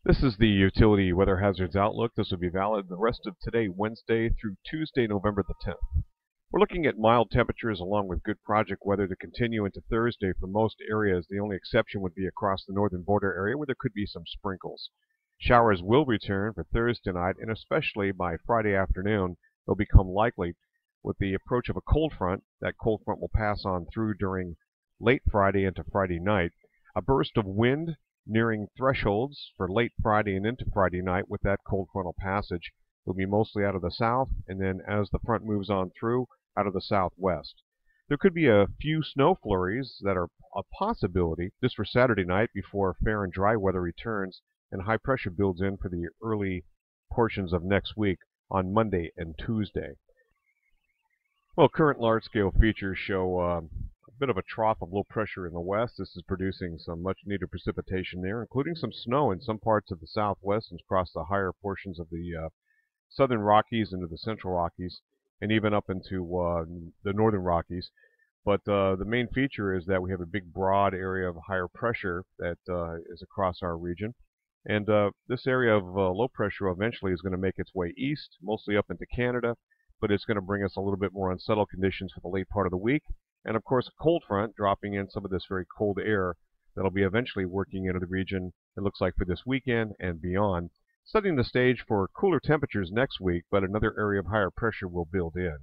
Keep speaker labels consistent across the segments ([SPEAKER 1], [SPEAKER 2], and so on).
[SPEAKER 1] This is the Utility Weather Hazards Outlook. This will be valid the rest of today, Wednesday, through Tuesday, November the 10th. We're looking at mild temperatures along with good project weather to continue into Thursday for most areas. The only exception would be across the northern border area where there could be some sprinkles. Showers will return for Thursday night, and especially by Friday afternoon, they'll become likely. With the approach of a cold front, that cold front will pass on through during late Friday into Friday night. A burst of wind nearing thresholds for late Friday and into Friday night with that cold frontal passage will be mostly out of the south, and then as the front moves on through, out of the southwest. There could be a few snow flurries that are a possibility just for Saturday night before fair and dry weather returns and high pressure builds in for the early portions of next week on Monday and Tuesday. Well, current large-scale features show a bit of a trough of low pressure in the west. This is producing some much-needed precipitation there, including some snow in some parts of the southwest and across the higher portions of the southern Rockies into the central Rockies, and even up into the northern Rockies. But the main feature is that we have a big, broad area of higher pressure that is across our region. And this area of low pressure eventually is going to make its way east, mostly up into Canada, but it's going to bring us a little bit more unsettled conditions for the late part of the week. And of course, a cold front dropping in some of this very cold air that'll be eventually working into the region, it looks like, for this weekend and beyond, setting the stage for cooler temperatures next week, but another area of higher pressure will build in.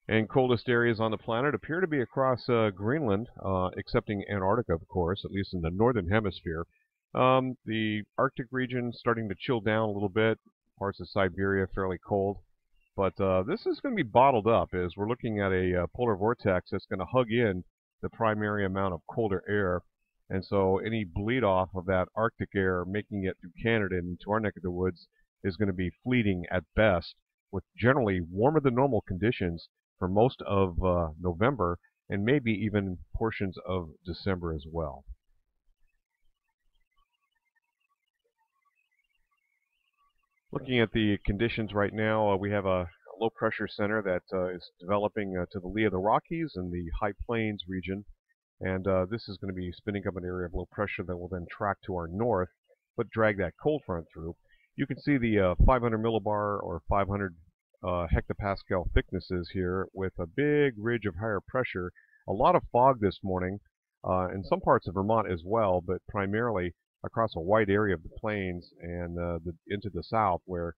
[SPEAKER 1] And coldest areas on the planet appear to be across Greenland, excepting Antarctica, of course, at least in the northern hemisphere. The Arctic region starting to chill down a little bit, parts of Siberia fairly cold. But this is going to be bottled up as we're looking at a polar vortex that's going to hug in the primary amount of colder air. And so any bleed off of that Arctic air making it through Canada and into our neck of the woods is going to be fleeting at best, with generally warmer than normal conditions for most of November and maybe even portions of December as well. Looking at the conditions right now, we have a low pressure center that is developing to the lee of the Rockies and the High Plains region. And this is going to be spinning up an area of low pressure that will then track to our north, but drag that cold front through. You can see the 500 millibar or 500 hectopascal thicknesses here with a big ridge of higher pressure. A lot of fog this morning in some parts of Vermont as well, but primarily across a wide area of the plains and into the south where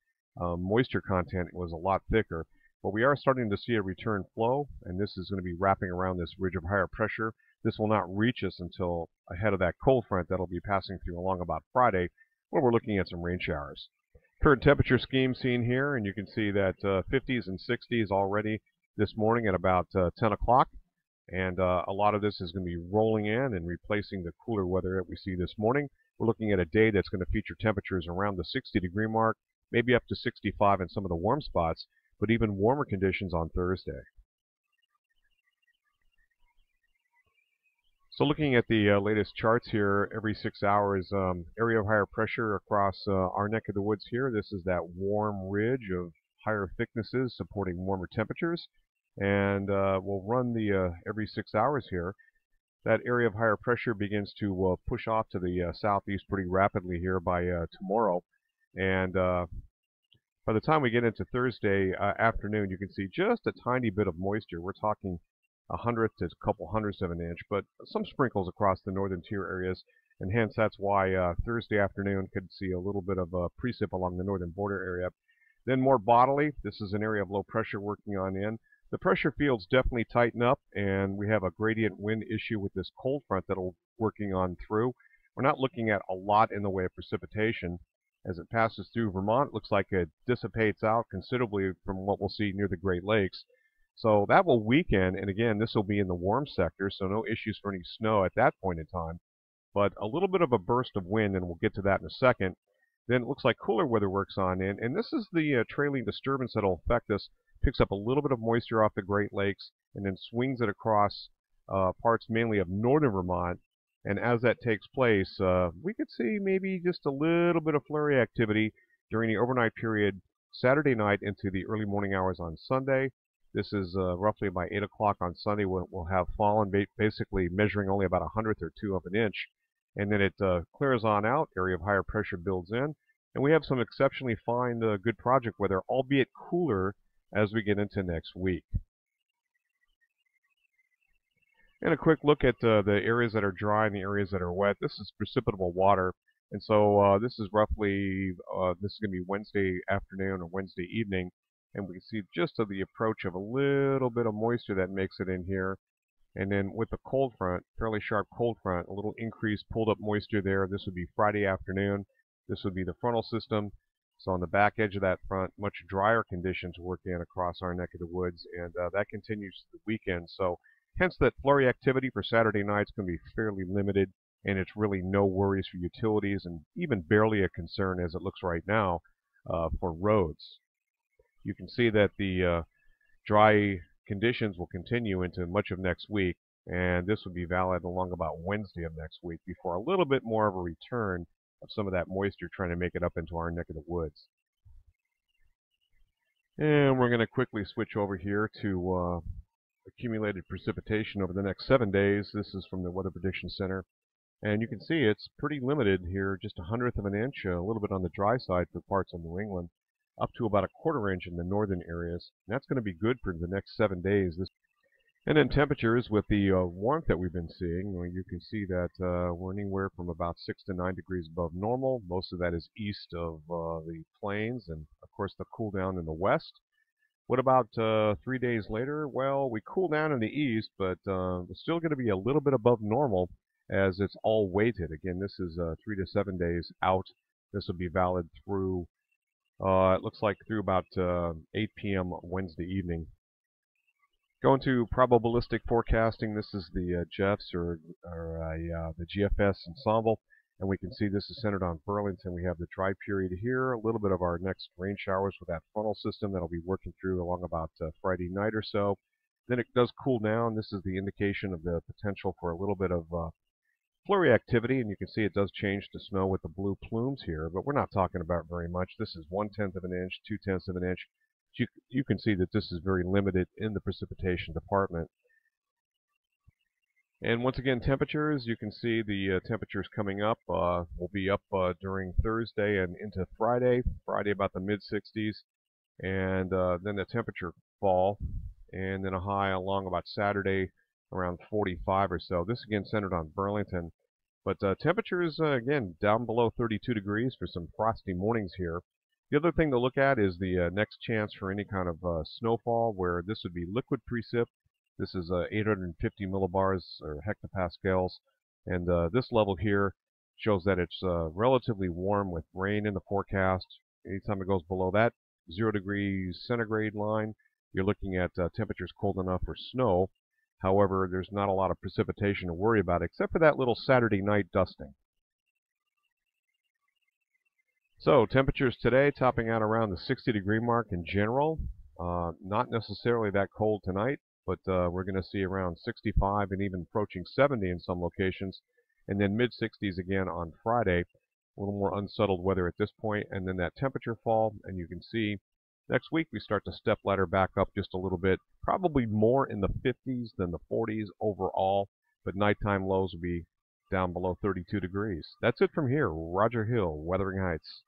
[SPEAKER 1] moisture content was a lot thicker. But we are starting to see a return flow, and this is going to be wrapping around this ridge of higher pressure. This will not reach us until ahead of that cold front that'll be passing through along about Friday, where we're looking at some rain showers. Current temperature scheme seen here, and you can see that 50s and 60s already this morning at about 10 o'clock. And a lot of this is going to be rolling in and replacing the cooler weather that we see this morning. We're looking at a day that's going to feature temperatures around the 60-degree mark, maybe up to 65 in some of the warm spots, but even warmer conditions on Thursday. So looking at the latest charts here, every 6 hours, area of higher pressure across our neck of the woods here. This is that warm ridge of higher thicknesses supporting warmer temperatures. And we'll run the every 6 hours here. That area of higher pressure begins to push off to the southeast pretty rapidly here by tomorrow. And by the time we get into Thursday afternoon, you can see just a tiny bit of moisture. We're talking a hundredth to a couple hundredths of an inch, but some sprinkles across the northern tier areas. And hence, that's why Thursday afternoon could see a little bit of precip along the northern border area. Then more bodily, this is an area of low pressure working on in. The pressure fields definitely tighten up, and we have a gradient wind issue with this cold front that'll working on through. We're not looking at a lot in the way of precipitation. As it passes through Vermont, it looks like it dissipates out considerably from what we'll see near the Great Lakes. So that will weaken, and again, this will be in the warm sector, so no issues for any snow at that point in time. But a little bit of a burst of wind, and we'll get to that in a second. Then it looks like cooler weather works on in, and this is the trailing disturbance that will affect us. Picks up a little bit of moisture off the Great Lakes and then swings it across parts mainly of northern Vermont. And as that takes place, we could see maybe just a little bit of flurry activity during the overnight period Saturday night into the early morning hours on Sunday. This is roughly by 8 o'clock on Sunday. We'll have fallen, basically measuring only about a hundredth or two of an inch. and then it clears on out, area of higher pressure builds in, and we have some exceptionally fine, good project weather, albeit cooler as we get into next week. And a quick look at the areas that are dry and the areas that are wet. This is precipitable water, and so this is roughly, this is going to be Wednesday afternoon or Wednesday evening, and we can see just the approach of a little bit of moisture that makes it in here. And then with the cold front, fairly sharp cold front, a little increased pulled up moisture there. This would be Friday afternoon. This would be the frontal system. So on the back edge of that front, much drier conditions working across our neck of the woods, and that continues to the weekend. So hence that flurry activity for Saturday night is going to be fairly limited, and it's really no worries for utilities and even barely a concern as it looks right now for roads. You can see that the dry conditions will continue into much of next week, and this will be valid along about Wednesday of next week before a little bit more of a return of some of that moisture trying to make it up into our neck of the woods. And we're going to quickly switch over here to accumulated precipitation over the next 7 days. This is from the Weather Prediction Center, and you can see it's pretty limited here, just 1/100 of an inch, a little bit on the dry side for parts of New England, up to about 1/4 inch in the northern areas. And that's going to be good for the next 7 days. And then temperatures with the warmth that we've been seeing, you can see that we're anywhere from about 6 to 9 degrees above normal. Most of that is east of the plains, and of course the cool down in the west. What about 3 days later? Well, we cool down in the east, but we're still going to be a little bit above normal as it's all weighted. Again, this is 3 to 7 days out. This will be valid through, it looks like through about 8 p.m. Wednesday evening. Going to probabilistic forecasting, this is the GEFS or the GFS ensemble. And we can see this is centered on Burlington. We have the dry period here, a little bit of our next rain showers with that frontal system that'll be working through along about Friday night or so. Then it does cool down. This is the indication of the potential for a little bit of flurry activity, and you can see it does change to snow with the blue plumes here, but we're not talking about very much. This is 1/10 of an inch, 2/10 of an inch. You can see that this is very limited in the precipitation department. And once again, temperatures, you can see the temperatures coming up will be up during Thursday and into Friday. Friday about the mid-60s, and then the temperature fall, and then a high along about Saturday around 45 or so. This again centered on Burlington. But temperatures, again, down below 32 degrees for some frosty mornings here. The other thing to look at is the next chance for any kind of snowfall, where this would be liquid precip. This is 850 millibars or hectopascals, and this level here shows that it's relatively warm with rain in the forecast. Anytime it goes below that 0 degrees centigrade line, you're looking at temperatures cold enough for snow. However, there's not a lot of precipitation to worry about, except for that little Saturday night dusting. So temperatures today topping out around the 60-degree mark in general. Not necessarily that cold tonight, but we're going to see around 65 and even approaching 70 in some locations, and then mid-60s again on Friday. A little more unsettled weather at this point, and then that temperature fall, and you can see next week we start to step ladder back up just a little bit, probably more in the 50s than the 40s overall, but nighttime lows will be down below 32 degrees. That's it from here. Roger Hill, Wuthering Heights.